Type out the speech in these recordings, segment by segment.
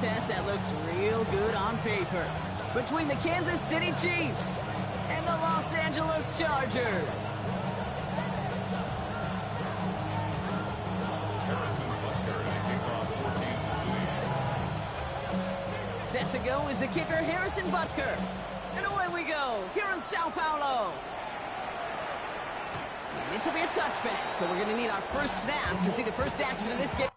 contest that looks real good on paper between the Kansas City Chiefs and the Los Angeles Chargers. Set to go is the kicker, Harrison Butker. And away we go, here in Sao Paulo. And this will be a touchback, so we're going to need our first snap to see the first action of this game.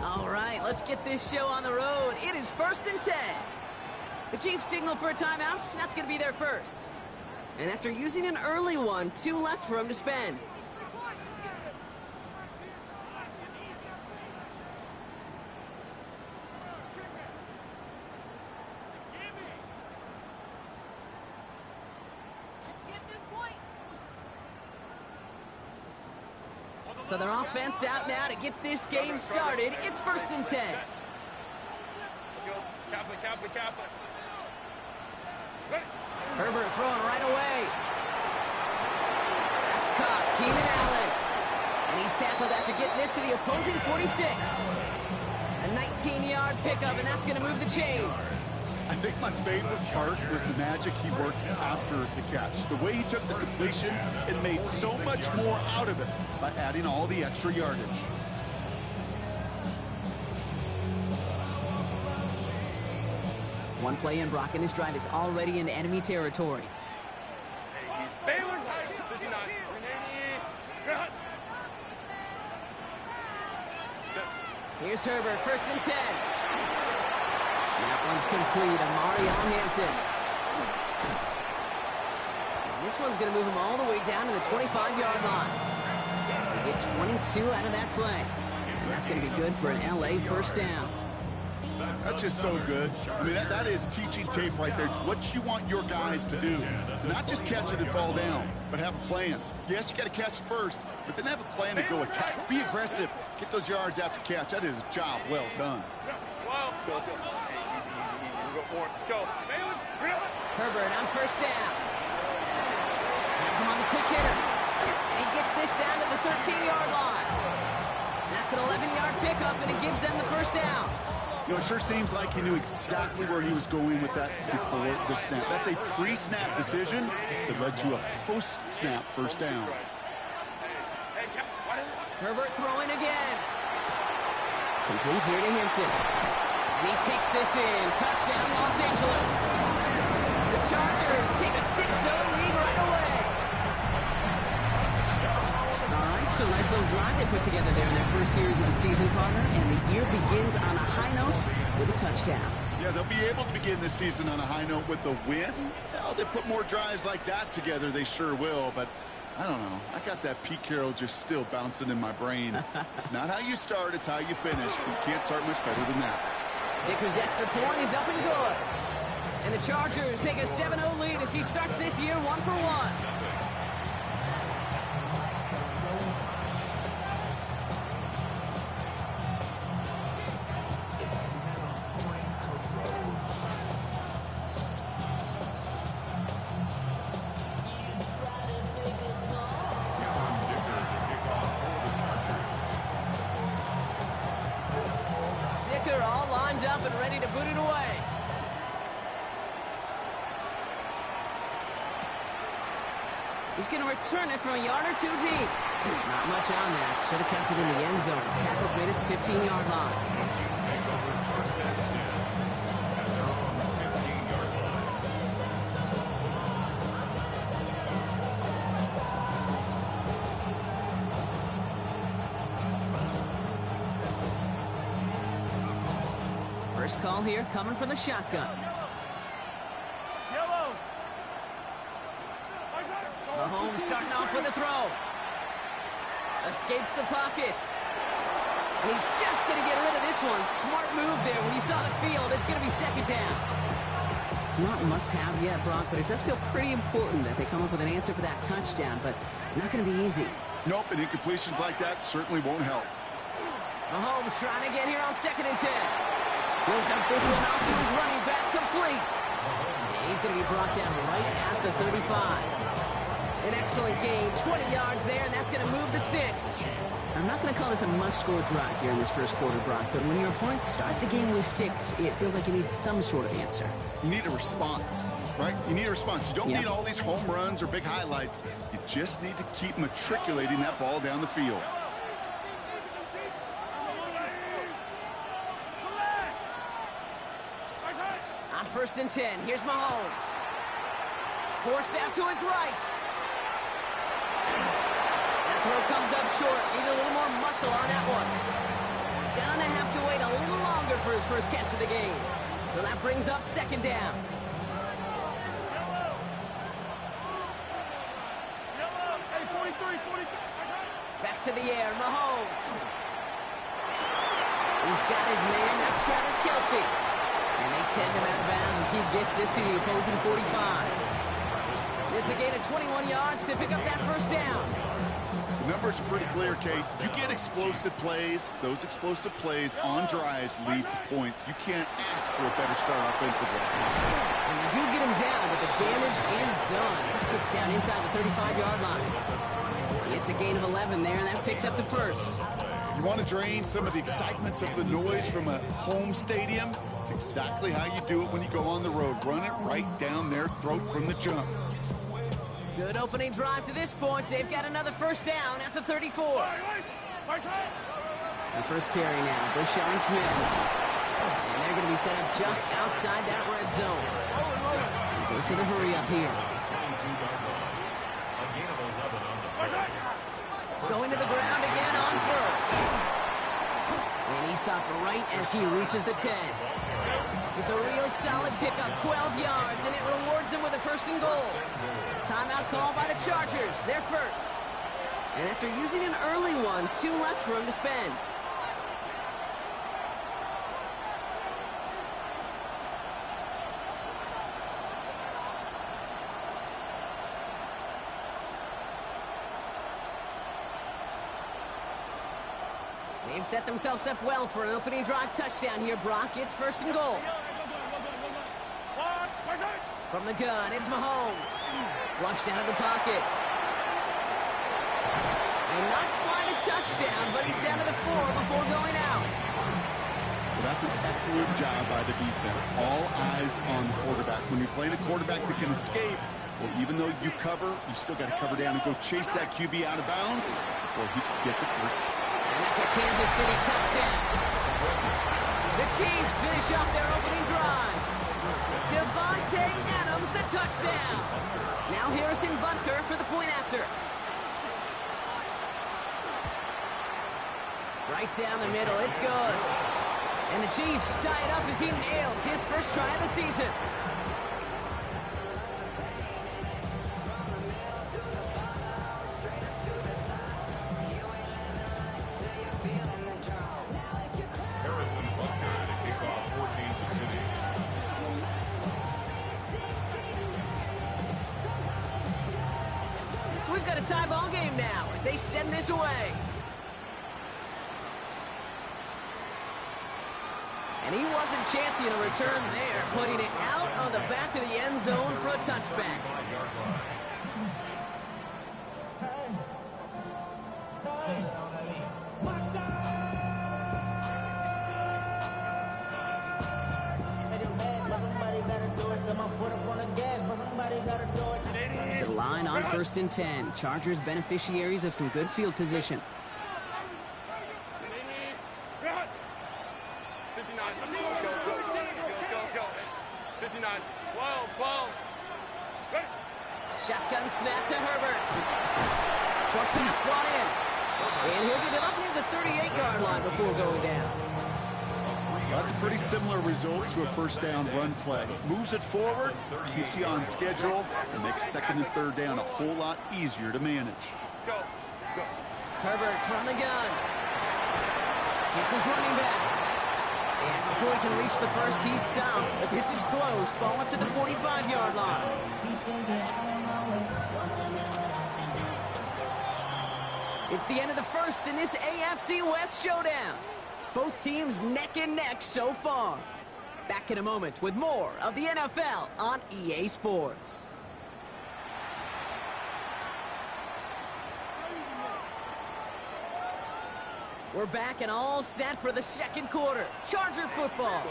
All right, let's get this show on the road. It is 1st and 10. The Chiefs signal for a timeout. That's going to be their first. And after using an early one, 2 left for him to spend. So their offense out now to get this game started. It's 1st and 10. Herbert throwing right away. That's caught. Keenan Allen. And he's tackled after getting this to the opposing 46. A 19-yard pickup, and that's going to move the chains. I think my favorite part was the magic he worked after the catch. The way he took the completion and made so much more out of it by adding all the extra yardage. One play in, Brock, and this drive is already in enemy territory. Here's Herbert, 1st and 10. That one's complete. Amarion Hampton. And this one's going to move him all the way down to the 25-yard line. They get 22 out of that play. And that's going to be good for an LA first down. That's just so good. I mean, that is teaching tape right there. It's what you want your guys to do. To not just catch it and fall down, but have a plan. Yes, you got to catch it first, but then have a plan to go attack. Be aggressive. Get those yards after catch. That is a job well done. Herbert on 1st down. Has him on the quick hitter. And he gets this down to the 13-yard line. That's an 11-yard pickup, and it gives them the first down. You know, it sure seems like he knew exactly where he was going with that before the snap. That's a pre-snap decision that led to a post-snap first down. Herbert throwing again. Complete here to Hampton. And he takes this in. Touchdown, Los Angeles. The Chargers take a 6-0 lead right away. All right, so nice little drive they put together there in their first series of the season, partner. And the year begins on a high note with a touchdown. Yeah, they'll be able to begin this season on a high note with a win. Well, they put more drives like that together, they sure will. But I don't know. I got that Pete Carroll just still bouncing in my brain. It's not how you start, it's how you finish. You can't start much better than that. Vickers' extra point is up and good. And the Chargers take a 7-0 lead as he starts this year 1-for-1. lined up and ready to boot it away. He's going to return it from a yard or two deep. Not much on that. Should have kept it in the end zone. Tackle's made at the 15-yard line. First call here coming from the shotgun. Mahomes starting off with a throw. Escapes the pocket. And he's just going to get rid of this one. Smart move there. When you saw the field, it's going to be second down. Not must-have yet, Brock, but it does feel pretty important that they come up with an answer for that touchdown, but not going to be easy. Nope, and incompletions like that certainly won't help. Mahomes trying to get here on 2nd and 10. He'll dump this one off to his running back, complete. And he's going to be brought down right at the 35. An excellent gain, 20 yards there, and that's going to move the sticks. I'm not going to call this a must-score drive here in this first quarter, Brock, but when your opponents start the game with 6, it feels like you need some sort of answer. You need a response, right? You need a response. You don't need all these home runs or big highlights. You just need to keep matriculating that ball down the field. On 1st and 10, here's Mahomes. Forced out to his right. That throw comes up short. Need a little more muscle on that one. Gonna have to wait a little longer for his first catch of the game. So that brings up 2nd down. Back to the air, Mahomes. He's got his man, that's Travis Kelce. And they send him out of bounds as he gets this to the opposing 45. It's a gain of 21 yards to pick up that first down. The numbers are pretty clear, Kate. You get explosive plays. Those explosive plays on drives lead to points. You can't ask for a better start offensively. And they do get him down, but the damage is done. This gets down inside the 35-yard line. It's a gain of 11 there, and that picks up the first. You want to drain some of the excitements of the noise from a home stadium? It's exactly how you do it when you go on the road. Run it right down their throat from the jump. Good opening drive to this point. They've got another first down at the 34. The first carry now, Bushard Smith. And they're going to be set up just outside that red zone. And goes to the hurry up here. Going to the ground again on first. And he stopped right as he reaches the 10. It's a real solid pickup, 12 yards, and it rewards him with a 1st and goal. Timeout call by the Chargers, their first. And after using an early one, 2 left for him to spend. They've set themselves up well for an opening drive touchdown here, Brock. It's 1st and goal. From the gun, it's Mahomes. Flushed out of the pocket. And not quite a touchdown, but he's down to the 4 before going out. Well, that's an excellent job by the defense. All eyes on the quarterback. When you're playing a quarterback that can escape, well, even though you cover, you still got to cover down and go chase that QB out of bounds before he can get the first. And that's a Kansas City touchdown. The Chiefs finish off their opening drive. Devontae Adams, the touchdown. Now Harrison Butker for the point after. Right down the middle, it's good. And the Chiefs tie it up as he nails his first try of the season. So we've got a tie ball game now as they send this away. And he wasn't chancing a return there, putting it out on the back of the end zone for a touchback. on 1st and 10. Chargers beneficiaries of some good field position. 59, 12. Shotgun snap to Herbert. Short pass brought in. And he'll get it up near the 38-yard line before going down. That's a pretty similar result to a first down run play. Moves it forward, keeps you on schedule, and makes 2nd and 3rd down a whole lot easier to manage. Go. Herbert from the gun. It's his running back. And before he can reach the first, he's stopped. But this is close. Ball up to the 45-yard line. It's the end of the first in this AFC West showdown. Both teams neck and neck so far. Back in a moment with more of the NFL on EA Sports. We're back and all set for the second quarter. Charger football.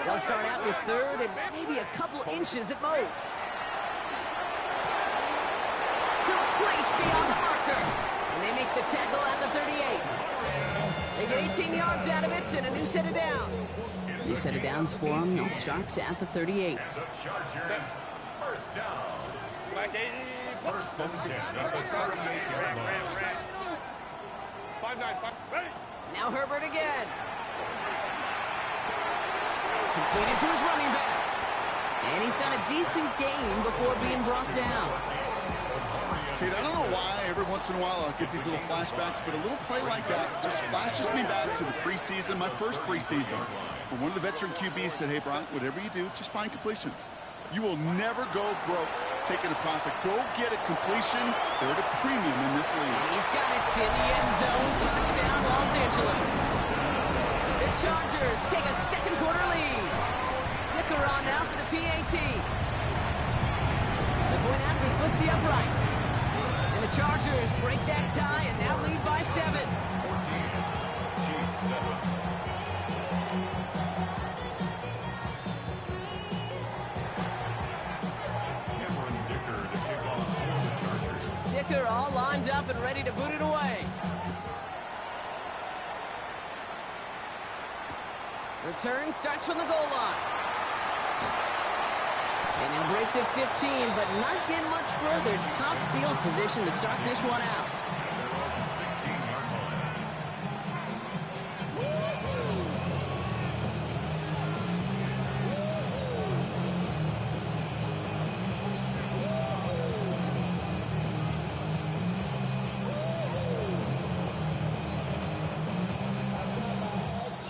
They'll start out with 3rd and maybe a couple inches at most. Complete beyond the marker. And they make the tackle at the 38. They get 18 yards out of it and a new set of downs. New set of downs for them. No Sharks at the 38. The Chargers, first down. Black 80. First and 10 at the 38-yard line. 5-9. Ready. Now Herbert again. Completed to his running back. And he's got a decent gain before being brought down. Kate, I don't know why every once in a while I'll get these little flashbacks, but a little play like that just flashes me back to the preseason, my first preseason. When one of the veteran QBs said, hey, Brock, whatever you do, just find completions. You will never go broke taking a profit. Go get a completion. They're at a premium in this league. And he's got it in the end zone. Touchdown, Los Angeles. The Chargers take a second quarter lead. Dick around now for the PAT. The point after splits the upright. And the Chargers break that tie and now lead by 7. 14, G7. Dicker all lined up and ready to boot it away. Return starts from the goal line. And he'll break the 15, but not get much further. Tough field position to start this one out.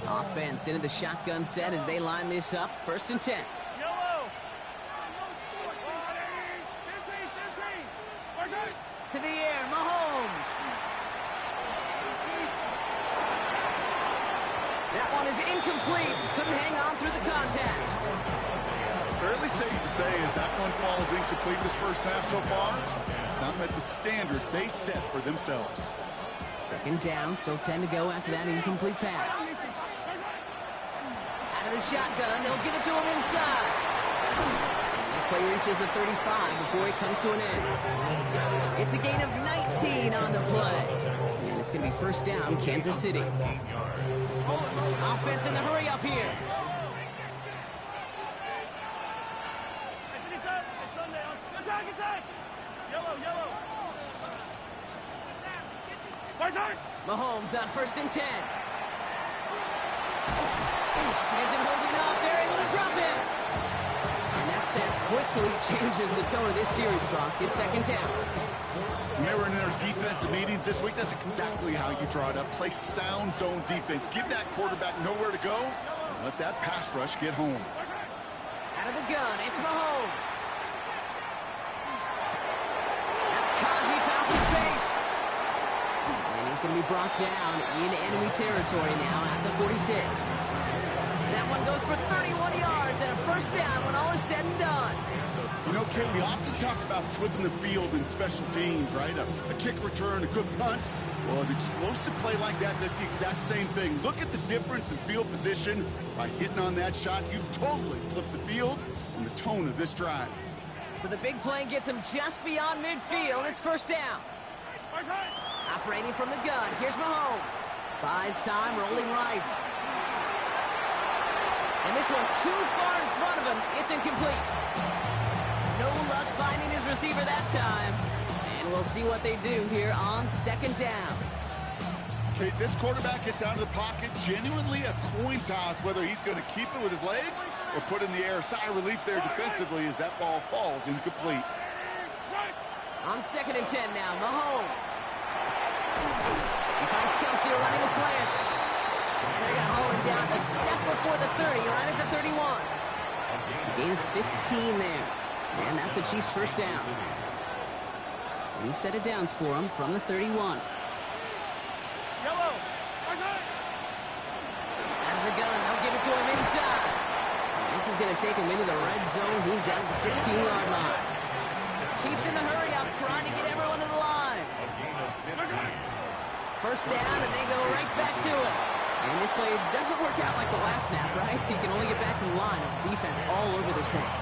Offense into the shotgun set as they line this up. 1st and 10. To the air, Mahomes. That one is incomplete. Couldn't hang on through the contact. Fairly safe to say as that one falls incomplete this first half so far, it's not met the standard they set for themselves. 2nd down, still 10 to go after that incomplete pass. Out of the shotgun, they'll give it to him inside. This play reaches the 35 before it comes to an end. It's a gain of 19 on the play. And it's going to be 1st down, Kansas City. Offense in the hurry up here. Mahomes on 1st and 10. He isn't holding up. They're able to drop him. And that sack quickly changes the tone of this series, Brock. It's 2nd down. When they were in their defensive meetings this week, that's exactly how you draw it up. Play sound zone defense. Give that quarterback nowhere to go. And let that pass rush get home. Out of the gun, it's Mahomes. That's caught. He found some space. And he's going to be brought down in enemy territory now at the 46. That one goes for 31 yards and a 1st down when all is said and done. You know, Kate, we often talk about flipping the field in special teams, right? A kick return, a good punt. Well, an explosive play like that does the exact same thing. Look at the difference in field position. By hitting on that shot, you've totally flipped the field and the tone of this drive. So the big play gets him just beyond midfield. It's first down. Operating from the gun, here's Mahomes. Buys time, rolling right. And this one too far in front of him. It's incomplete. No luck finding his receiver that time. And we'll see what they do here on second down. Okay, this quarterback gets out of the pocket. Genuinely a coin toss whether he's going to keep it with his legs or put in the air. Sigh of relief there defensively as that ball falls incomplete. On second and 10 now, Mahomes. He finds Kelsey running the slant. And they're going to haul him down a step before the 30, right at the 31. Gain 15 there. And that's a Chiefs first down. New set of downs for him from the 31. Yellow. Out of the gun, they'll give it to him inside. This is going to take him into the red zone. He's down at the 16-yard line. Chiefs in the hurry up, trying to get everyone to the line. First down, and they go right back to it. And this play doesn't work out like the last snap, right? So you can only get back to the line as the defense all over this one.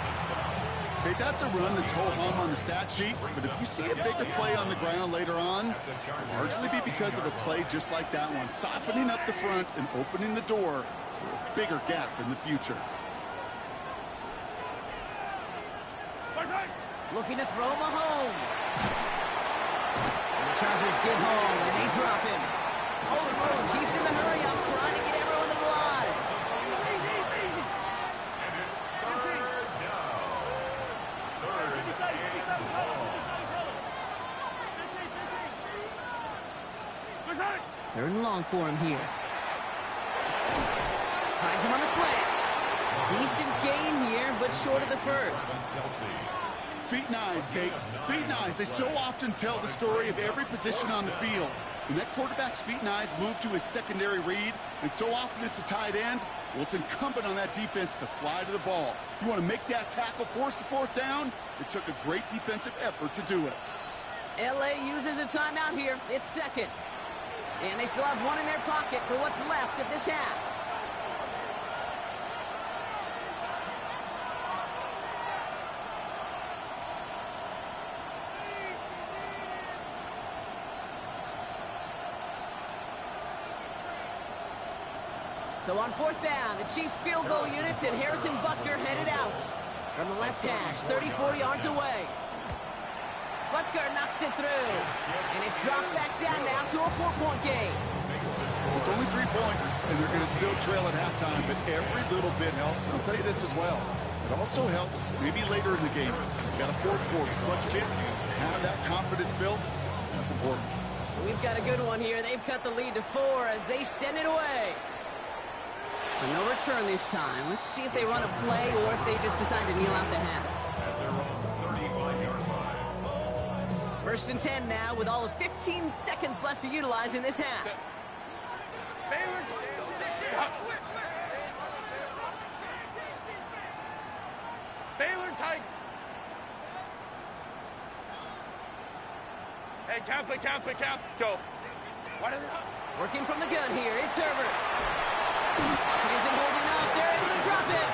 Okay, that's a run that's ho-hum on the stat sheet, but if you see a bigger play on the ground later on, it'll largely be because of a play just like that one, softening up the front and opening the door for a bigger gap in the future. Looking to throw Mahomes. And the Chargers get home, and they drop him. Chiefs in the hurry up, trying to get everyone to the line. Third and long for him here. Finds him on the slant. Decent gain here, but short of the first. Feet and eyes, Kate. Feet and eyes. They so often tell the story of every position on the field. When that quarterback's feet and eyes move to his secondary read, and so often it's a tight end, well, it's incumbent on that defense to fly to the ball. You want to make that tackle, force the fourth down? It took a great defensive effort to do it. LA uses a timeout here. It's second. And they still have one in their pocket for what's left of this half. So on fourth down, the Chiefs field goal units and Harrison Butker headed out from the left hash, 34 yards away. Butker knocks it through, and it's dropped back down now to a 4-point game. It's only 3 points, and they're going to still trail at halftime, but every little bit helps. And I'll tell you this as well. It also helps maybe later in the game. You got a fourth quarter clutch kick, have that confidence built. That's important. We've got a good one here. They've cut the lead to 4 as they send it away. So no return this time. Let's see if they run a play or if they just decide to kneel out the half. First and 10 now with all of 15 seconds left to utilize in this half. Baylor tight. Hey, cap. Go. Working from the gun here. It's Herbert. He isn't holding up. They're able to drop it.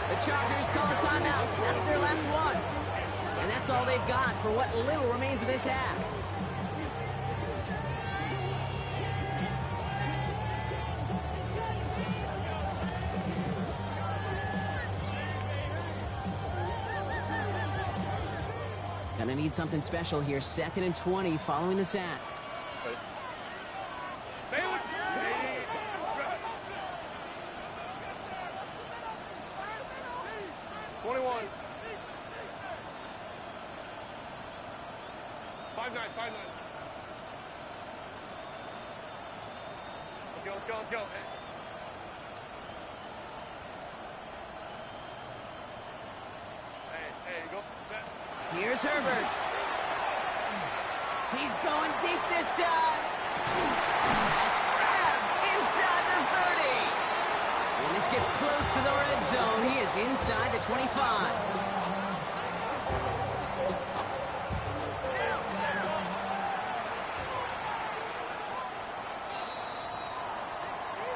The Chargers call a timeout. That's their last one. And that's all they've got for what little remains of this half. Gonna need something special here. 2nd and 20 following the sack. 21. 5-9. Let's go. Hey, go. Here's Herbert. He's going deep this time. That's grabbed inside the 30. When this gets close to the red zone, he is inside the 25.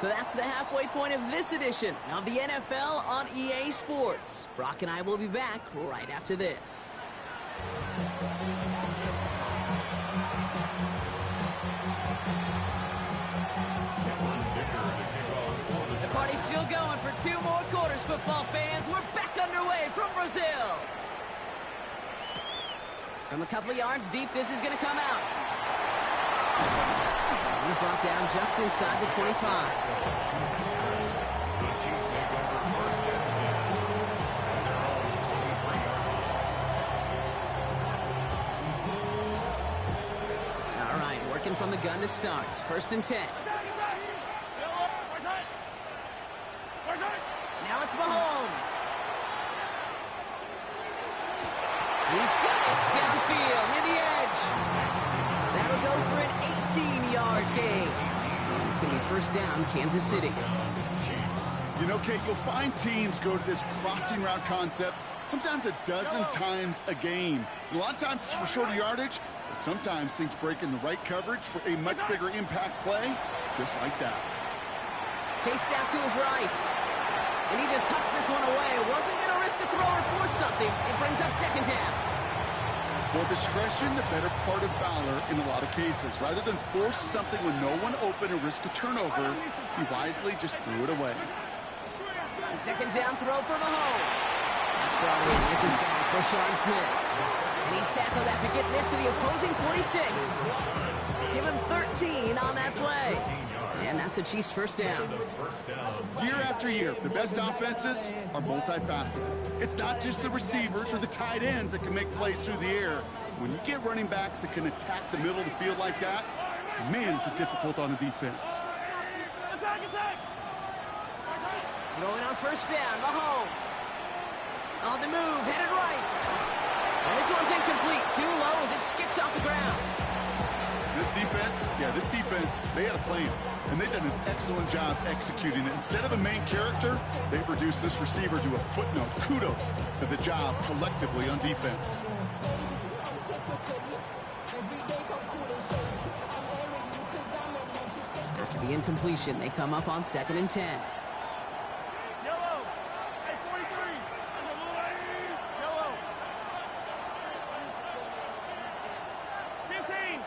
So that's the halfway point of this edition of the NFL on EA Sports. Brock and I will be back right after this. The party's still going for 2 more quarters, football fans. We're back underway from Brazil. From a couple of yards deep, this is going to come out. He's brought down just inside the 25. All right, working from the gun to start. 1st and 10. Now it's Mahomes. He's got it downfield near the edge. That'll go for an 18-yard gain. And it's going to be 1st down, Kansas City. You know, Kate, you'll find teams go to this crossing route concept sometimes a dozen times a game. A lot of times it's for shorter yardage, but sometimes things break in the right coverage for a much bigger impact play, just like that. Chased out to his right. And he just hucks this one away. Wasn't going to risk a throw or force something. It brings up 2nd down. Well, discretion, the better part of valor in a lot of cases. Rather than force something when no one open and risk a turnover, he wisely just threw it away. The 2nd down throw for Mahomes. That's brought in. It's his back, Rashawn Smith. And he's tackled after getting this to the opposing 46. Give him 13 on that play. And that's a Chiefs 1st down. Year after year, the best offenses are multifaceted. It's not just the receivers or the tight ends that can make plays through the air. When you get running backs that can attack the middle of the field like that, man, is it difficult on the defense. Throwing on 1st down, Mahomes. On the move, headed right. And this one's incomplete. Too low as it skips off the ground. This defense, they had a plan, and they've done an excellent job executing it. Instead of a main character, they've reduced this receiver to a footnote. Kudos to the job collectively on defense. After the incompletion, they come up on 2nd and 10. Yellow. Hey, 43. Yellow. 15.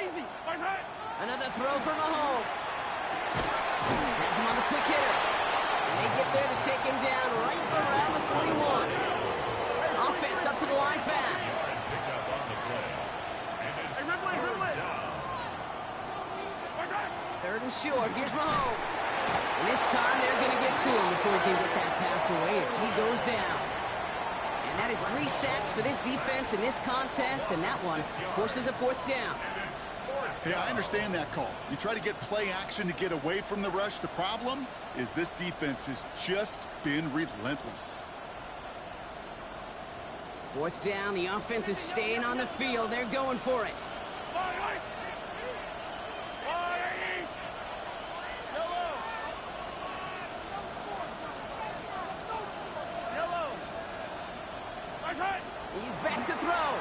Easy. Another throw for Mahomes. Has him on the quick hitter. And they get there to take him down right around the 41. Offense up to the line fast. Hey, Ripley. 3rd and short. Here's Mahomes. And this time they're going to get to him before he can get that pass away as he goes down. And that is 3 sacks for this defense in this contest, and that one forces a 4th down. Hey, I understand that call. You try to get play action to get away from the rush. The problem is this defense has just been relentless. 4th down, the offense is staying on the field. They're going for it. He's back to throw.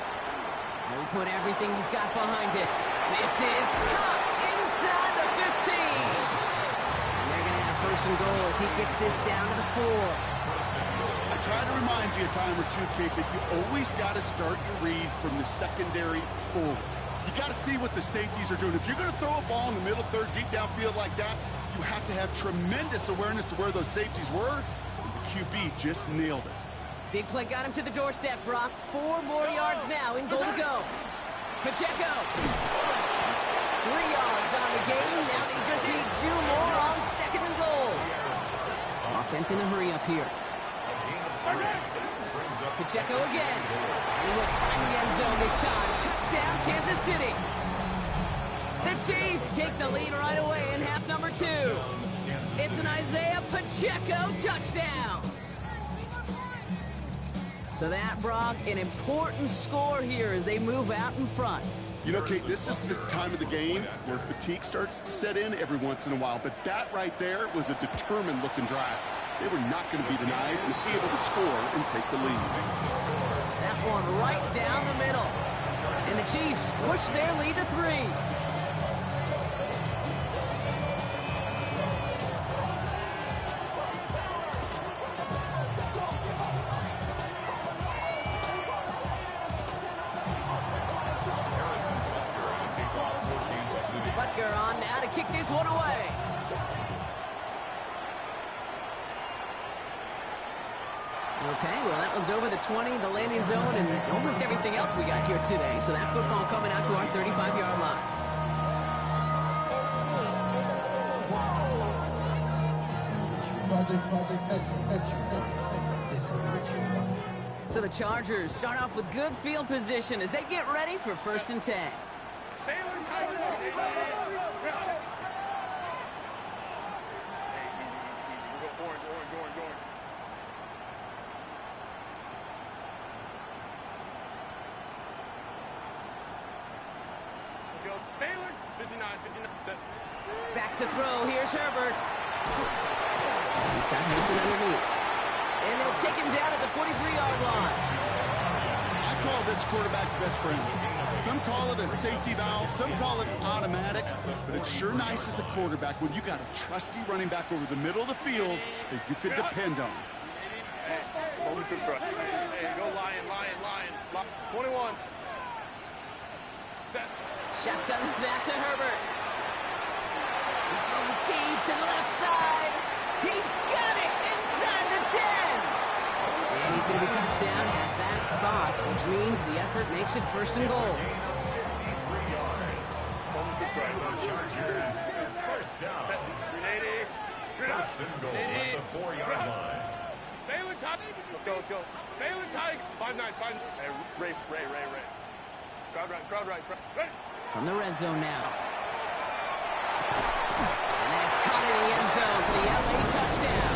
He'll put everything he's got behind it. This is caught inside the 15. And they're going to have 1st and goal as he gets this down to the 4. I try to remind you a time or two, Kate, that you always got to start your read from the secondary forward. You got to see what the safeties are doing. If you're going to throw a ball in the middle third, deep downfield like that, you have to have tremendous awareness of where those safeties were. And the QB just nailed it. Big play got him to the doorstep, Brock. 4 more yards now in goal to go. Pacheco. 3 yards on the game. Now they just need 2 more on 2nd and goal. Offense in a hurry up here. Pacheco again. And he will find the end zone this time. Touchdown, Kansas City. The Chiefs take the lead right away in half number 2. It's an Isaiah Pacheco touchdown. So that, Brock, an important score here as they move out in front. You know, Kate, this is the time of the game where fatigue starts to set in every once in a while. But that right there was a determined-looking drive. They were not going to be denied and able to score and take the lead. That one right down the middle. And the Chiefs push their lead to 3. away. Okay, well, that one's over the 20, the landing zone, and almost everything else we got here today. So that football coming out to our 35-yard line. So the Chargers start off with good field position as they get ready for 1st and 10. Back to throw. Here's Herbert. He's got Hampton underneath. And they'll take him down at the 43-yard line. I call this quarterback's best friend. Some call it a safety valve, some call it automatic, but it's sure nice as a quarterback when you got a trusty running back over the middle of the field that you could depend on. Moment to try. Hey, go Lion. 21. Set. Shotgun snap to Herbert. He's throwing deep to the left side. He's got it inside the 10. And he's going to be touched down at that spot, which means the effort makes it 1st and goal. Chargers. First down. First and goal at the 4-yard line. Baylor Tigers. Let's go. Baylor Tigers. 5-9. Hey, Ray. Crowd right. Ready. From the red zone now. And that's caught in the end zone for the LA touchdown.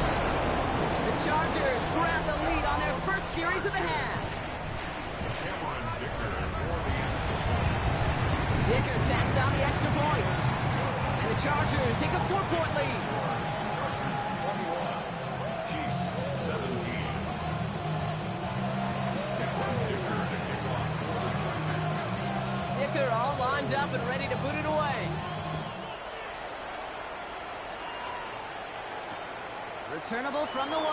The Chargers grab the lead on their first series of the half. Dicker tacks on the extra point. And the Chargers take a 4-point lead. Chiefs 17. Dicker all lined up and ready to boot it away. Returnable from the 1.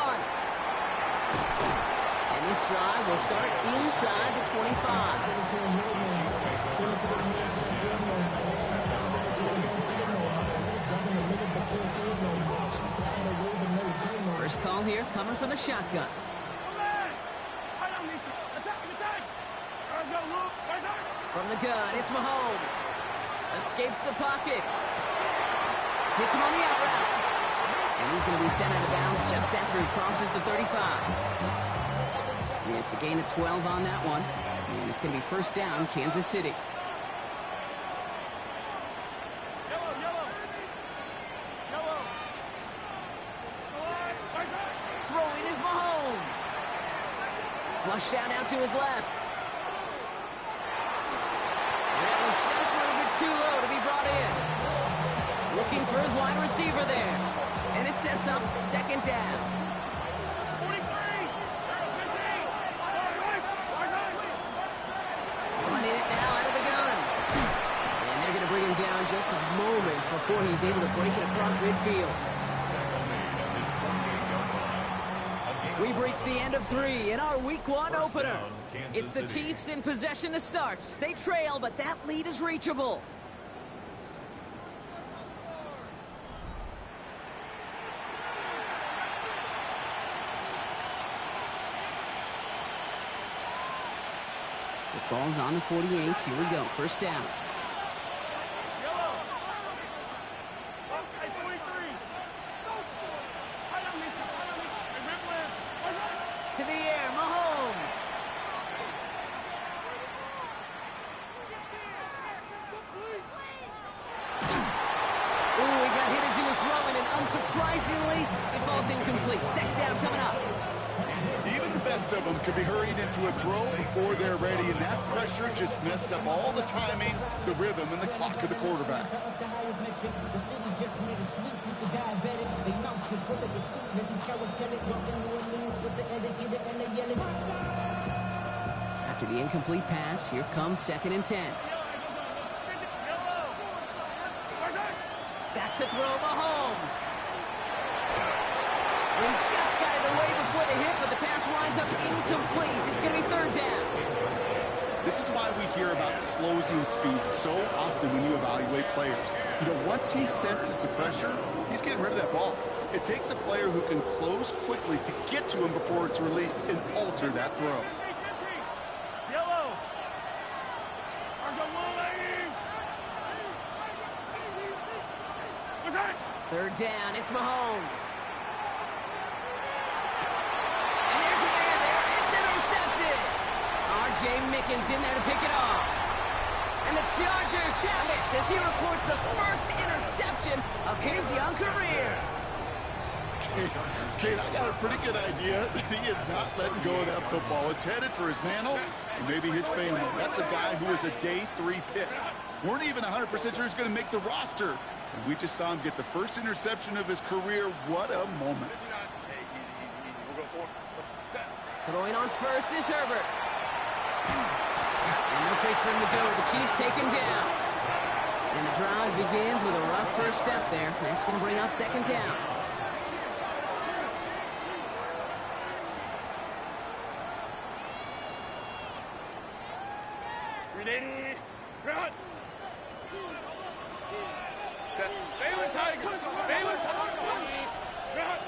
And this drive will start inside the 25. First call here coming from the shotgun. From the gun, it's Mahomes. Escapes the pocket. Hits him on the out route. And he's going to be sent out of bounds just after he crosses the 35. And it's a gain of 12 on that one. And it's going to be 1st down, Kansas City. Throwing is Mahomes. Flushed out now to his left. That was just a little bit too low to be brought in. Looking for his wide receiver there. And it sets up 2nd down. 43. Running it now out of the gun. And they're going to bring him down just a moment before he's able to break it across midfield. We've reached the end of 3 in our Week 1 opener. It's the Chiefs in possession to start. They trail, but that lead is reachable. The ball's on the 48. Here we go. 1st down. To the air, Mahomes. Ooh, he got hit as he was throwing, and unsurprisingly, it falls incomplete. 2nd down coming up. Even the best of them could be hurried into a throw before they're ready, and that pressure just messed up all the timing, the rhythm, and the clock of the quarterback. After the incomplete pass, here comes 2nd and 10. Back to throw, Mahomes. He just got it away before the hit, but the pass winds up incomplete. It's going to be 3rd down. This is why we hear about closing speed so often when you evaluate players. You know, once he senses the pressure, he's getting rid of that ball. It takes a player who can close quickly to get to him before it's released and alter that throw. Yellow. Third down, it's Mahomes. And there's a man there, it's intercepted. R.J. Mickens in there to pick it off. And the Chargers have it as he records the first interception of his young career. Kate, I got a pretty good idea that he is not letting go of that football. It's headed for his mantle and maybe his family. That's a guy who was a day 3 pick. Weren't even 100% sure he's going to make the roster. And we just saw him get the first interception of his career. What a moment. Throwing on first is Herbert. And no place for him to go. The Chiefs take him down. And the drive begins with a rough first step there. That's going to bring up second down. Ready, run! Baylor Tigers! Baylor Tigers! Run!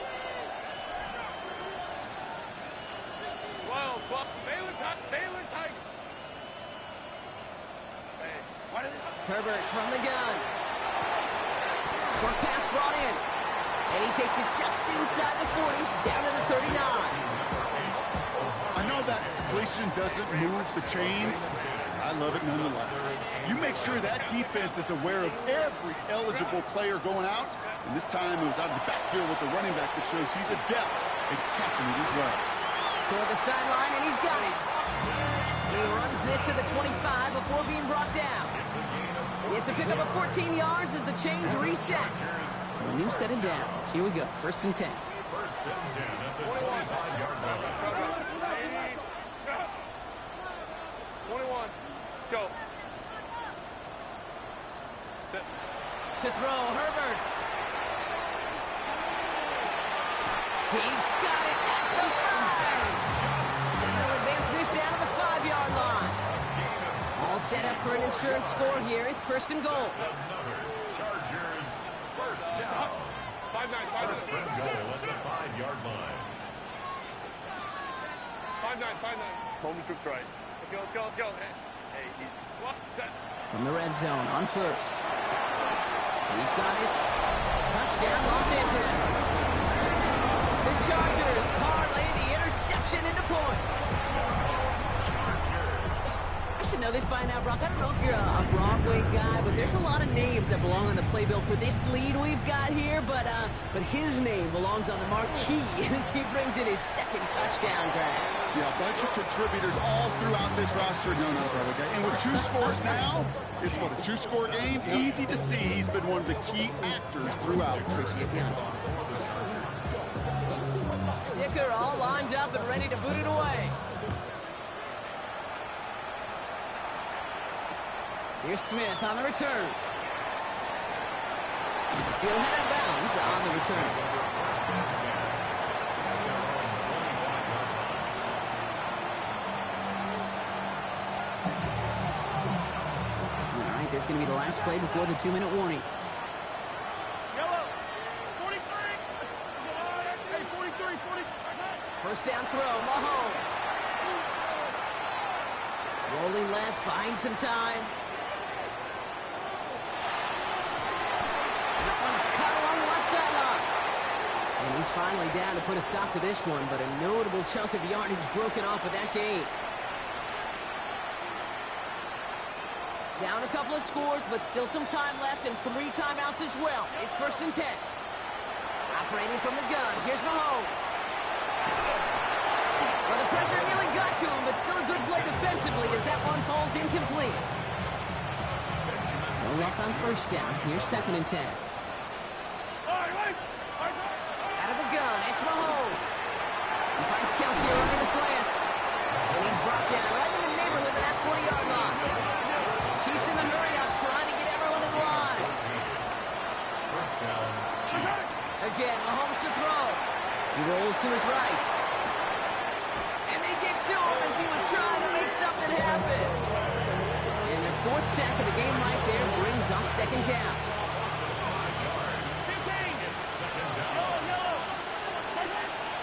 12, Baylor Tigers! Hey, why did Herbert from the gun. Short pass brought in. And he takes it just inside the 40, down to the 39. I know that completion doesn't move the chains. I love it nonetheless. You make sure that defense is aware of every eligible player going out. And this time it was out of the backfield with the running back that shows he's adept at catching it as well. Toward the sideline, and he's got it. He runs this to the 25 before being brought down. It's a pickup of 14 yards as the chains reset. So a new set of downs. Here we go, 1st and 10. 1st and 10 at the 25-yard line. 21. Go. Set. To throw, Herbert. He's got it at the 5. And they'll advance this down to the 5-yard line. All set up for an insurance score here. It's 1st and goal. Chargers, 1st down. 5-9, 5-9. First and goal at the 5-yard line. 5-9. Home troops right. Let's go. Hey, what? Set. From the red zone on first. He's got it. Touchdown, Los Angeles. The Chargers parlay the interception into points. I should know this by now, Brock. I don't know if you're a Broadway guy, but there's a lot of names that belong on the playbill for this lead we've got here, but his name belongs on the marquee as he brings in his 2nd touchdown grab. Yeah, a bunch of contributors all throughout this roster. No, Broadway guy. And with 2 scores now, it's what, a 2-score game? Easy to see he's been one of the key actors throughout. Appreciate the honesty. Dicker all lined up and ready to boot it away. Here's Smith on the return. He'll head out of bounds on the return. All right, there's going to be the last play before the 2-minute warning. Yellow. 43. Hey, 43. 1st down throw, Mahomes. Rolling left, buying some time. That one's cut along the left sideline. And he's finally down to put a stop to this one, but a notable chunk of yardage broken off with that gain. Down a couple of scores, but still some time left and 3 timeouts as well. It's 1st and 10. Operating from the gun, here's Mahomes. Well, the pressure nearly got to him, but still a good play defensively as that one falls incomplete. No luck on 1st down. Here's 2nd and 10. Out of the gun, it's Mahomes. He finds Kelsey running the slant. And he's brought down right in the neighborhood of that 40-yard line. Chiefs in the hurry-up, trying to get everyone in line. 1st down, Chiefs. Again, Mahomes to throw. He rolls to his right. And they really get to him as he was trying to make something happen. And their fourth sack of the game right there brings up second down.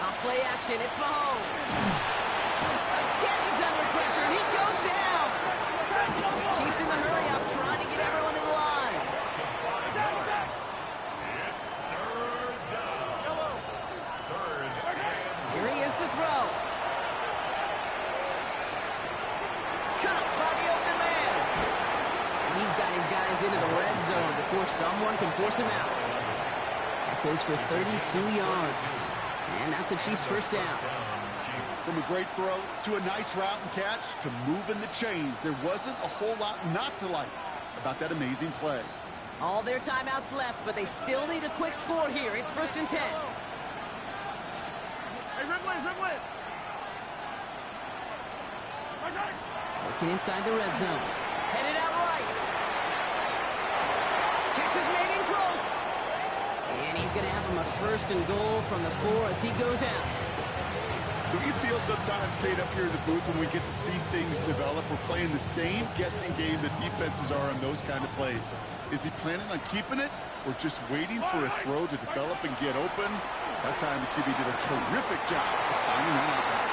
Off play action, it's Mahomes. Again, he's under pressure, and he goes down. Chiefs in the hurry up, trying to get everyone in line. It's third down. Here he is to throw. Cut by the open man. He's got his guys into the red zone before someone can force him out. That goes for 32 yards. And that's a Chiefs first down. From a great throw to a nice route and catch to moving the chains, there wasn't a whole lot not to like about that amazing play. All their timeouts left, but they still need a quick score here. It's first and 10. Hey, Ridley. Working inside the red zone. Headed out right. Catch is made in close. And he's going to have him a first and goal from the 4 as he goes out. Don't you feel sometimes, Kate, up here in the booth when we get to see things develop? We're playing the same guessing game the defenses are on those kind of plays. Is he planning on keeping it or just waiting for a throw to develop and get open? That time the QB did a terrific job of finding that out.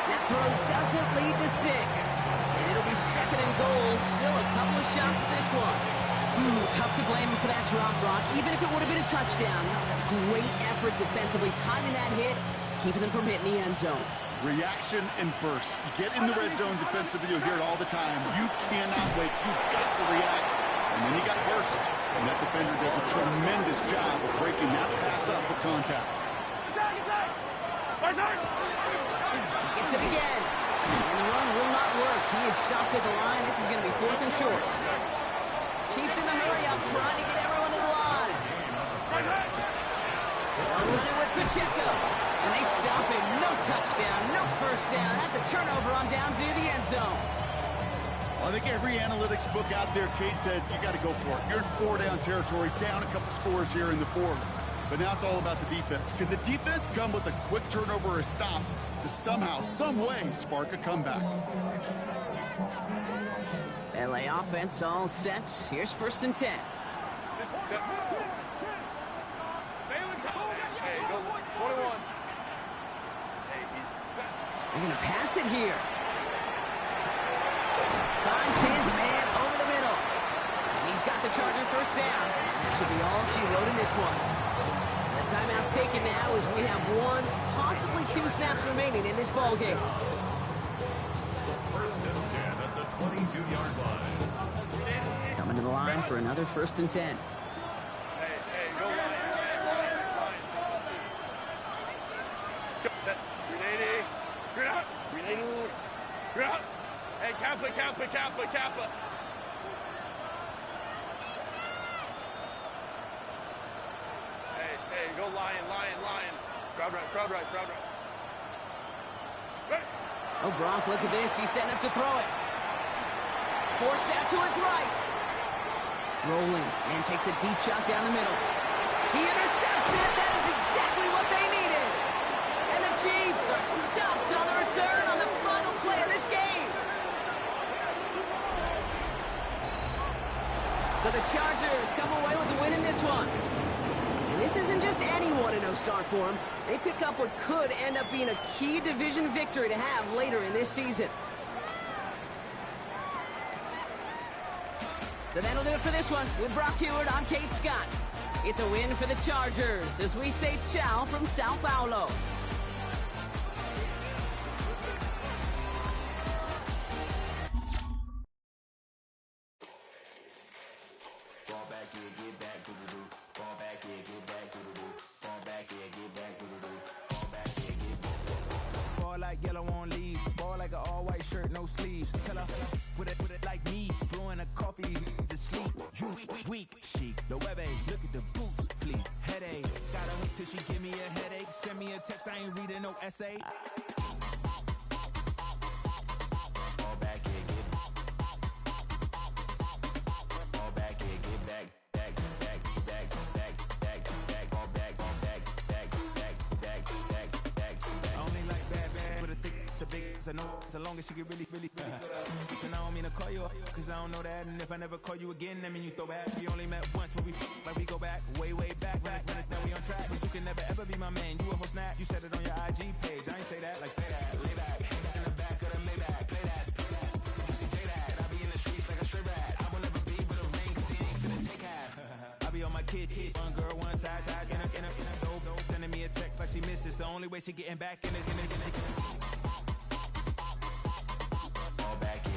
That throw doesn't lead to 6. And it'll be second and goal. Still a couple of shots this one. Tough to blame him for that drop, Brock. Even if it would have been a touchdown, that was a great effort defensively, timing that hit, keeping them from hitting the end zone. Reaction and burst. You get in the red zone defensively, you'll hear it all the time. You cannot wait. You've got to react. And then you got burst. And that defender does a tremendous job of breaking that pass up with contact. Gets it again. And the run will not work. He is stopped at the line. This is going to be fourth and short. Chiefs in the hurry up, trying to get everyone in line. They're running with Pacheco. And they stop him. No touchdown, no first down. That's a turnover on down near the end zone. Well, I think every analytics book out there, Kate said, you got to go for it. You're in 4-down territory, down a couple scores here in the 4th. But now it's all about the defense. Can the defense come with a quick turnover or a stop to somehow, some way, spark a comeback? LA offense all set. Here's first and 10. Hey, go 21. Hey, he's set. They're going to pass it here. Finds his man over the middle. And he's got the Charger first down. And that should be all she wrote in this one. The timeout's taken now as we have 1, possibly 2 snaps remaining in this ball game. First and 10 at the 22-yard line. Coming to the line for another first and 10. Hey, go line. Set. 380. Green out. 380. Green out. Hey, Kappa. Hey, go lion. Crowd right. Oh, Brock, look at this. He's setting up to throw it. Forced out to his right. Rolling and takes a deep shot down the middle. He intercepts it. That is exactly what they needed. And the Chiefs are stopped on the return on the final play of this game. So the Chargers come away with the win in this one. And this isn't just any 1-0 start for them. They pick up what could end up being a key division victory to have later in this season. So that'll do it for this one. With Brock Huard, I'm Kate Scott. It's a win for the Chargers as we say ciao from Sao Paulo. Like yellow on leaves, ball like an all-white shirt, no sleeves. Tell her, put it like me, blowing a coffee, he's asleep. You weak, chic, the web look at the boots, fleet, headache. Got a hook till she give me a headache. Send me a text, I ain't reading no essay. Fall back here, get back. Only like bad, with a thick, so big, Cause I know so long as she get really listen, I don't mean to call you up, cause I don't know that. And if I never call you again, that mean you throw back. We only met once, but we go back, way back. When now we on track, but you can never ever be my man. You a whole snap, you said it on your IG page. I ain't say that, like say that, lay back. In the back of the Maybach, play that. Pussy J that, I be in the streets like a stray rat. I will never be but a ring, cause he ain't finna take half. I be on my kid, one girl, one side, in a dope, sending me a text like she misses. The only way she getting back in it. All back in.